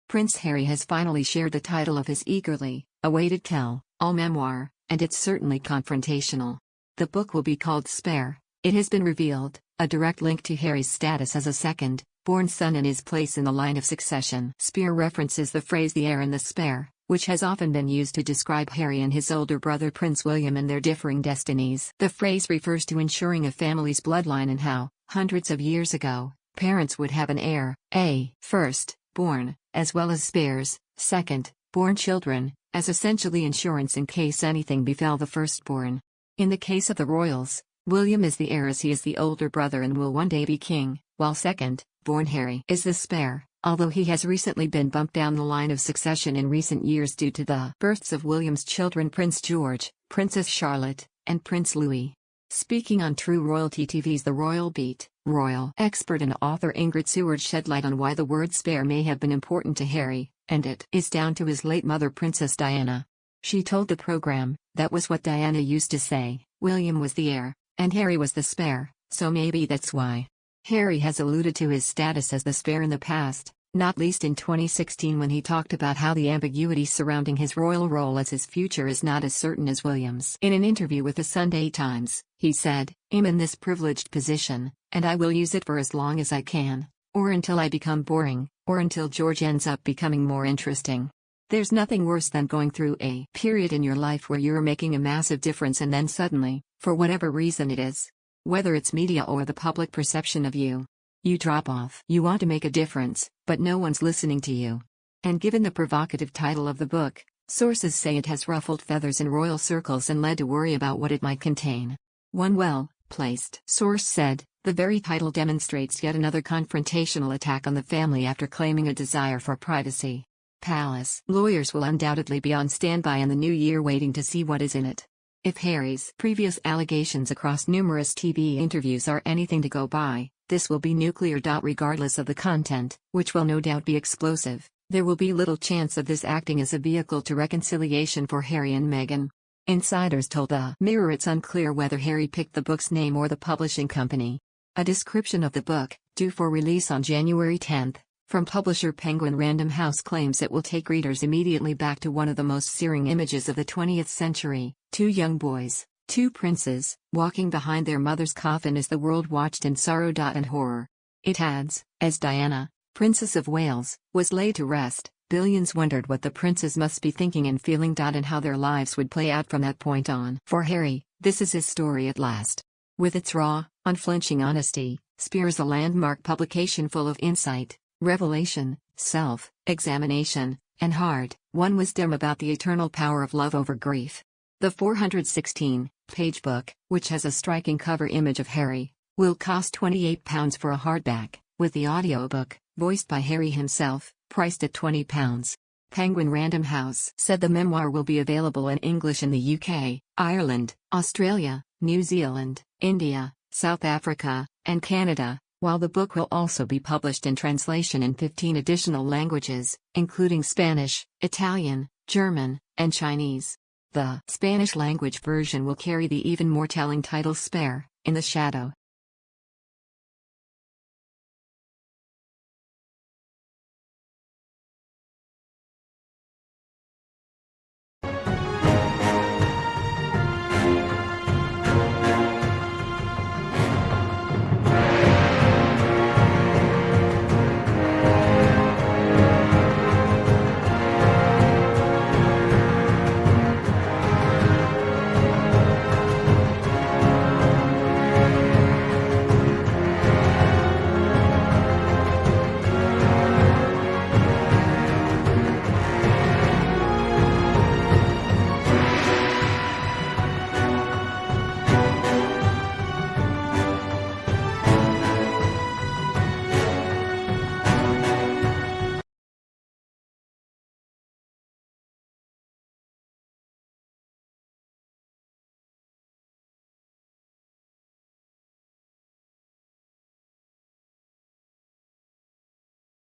Prince Harry has finally shared the title of his eagerly awaited tell-all memoir, and it's certainly confrontational. The book will be called Spare, it has been revealed, a direct link to Harry's status as a second-born son and his place in the line of succession. Spare references the phrase the heir and the spare, which has often been used to describe Harry and his older brother Prince William and their differing destinies. The phrase refers to ensuring a family's bloodline and how, hundreds of years ago, parents would have an heir, a first-born, as well as spares, second-born children, as essentially insurance in case anything befell the firstborn. In the case of the royals, William is the heir as he is the older brother and will one day be king, while second-born Harry is the spare, although he has recently been bumped down the line of succession in recent years due to the births of William's children Prince George, Princess Charlotte, and Prince Louis. Speaking on True Royalty TV's The Royal Beat, royal expert and author Ingrid Seward shed light on why the word spare may have been important to Harry, and it is down to his late mother Princess Diana. She told the program, "That was what Diana used to say, William was the heir, and Harry was the spare, so maybe that's why." Harry has alluded to his status as the spare in the past, not least in 2016 when he talked about how the ambiguity surrounding his royal role as his future is not as certain as William's. In an interview with the Sunday Times, he said, "I'm in this privileged position, and I will use it for as long as I can, or until I become boring, or until George ends up becoming more interesting. There's nothing worse than going through a period in your life where you're making a massive difference and then suddenly, for whatever reason it is, whether it's media or the public perception of you, you drop off. You want to make a difference, but no one's listening to you." And given the provocative title of the book, sources say it has ruffled feathers in royal circles and led to worry about what it might contain. One well-placed source said, "The very title demonstrates yet another confrontational attack on the family after claiming a desire for privacy. Palace lawyers will undoubtedly be on standby in the new year waiting to see what is in it. If Harry's previous allegations across numerous TV interviews are anything to go by, this will be nuclear. Regardless of the content, which will no doubt be explosive, there will be little chance of this acting as a vehicle to reconciliation for Harry and Meghan." Insiders told The Mirror it's unclear whether Harry picked the book's name or the publishing company. A description of the book, due for release on January 10, from publisher Penguin Random House claims it will take readers immediately back to one of the most searing images of the 20th century, two young boys, two princes, walking behind their mother's coffin as the world watched in sorrow and horror. It adds, as Diana, Princess of Wales, was laid to rest, billions wondered what the princes must be thinking and feeling. And how their lives would play out from that point on. For Harry, this is his story at last. With its raw, unflinching honesty, Spear's a landmark publication full of insight, revelation, self-examination, and hard-won wisdom about the eternal power of love over grief. The 416-page book, which has a striking cover image of Harry, will cost £28 for a hardback, with the audiobook, voiced by Harry himself, priced at £20. Penguin Random House said the memoir will be available in English in the UK, Ireland, Australia, New Zealand, India, South Africa, and Canada, while the book will also be published in translation in 15 additional languages, including Spanish, Italian, German, and Chinese. The Spanish-language version will carry the even more telling title Spare, in the Shadow.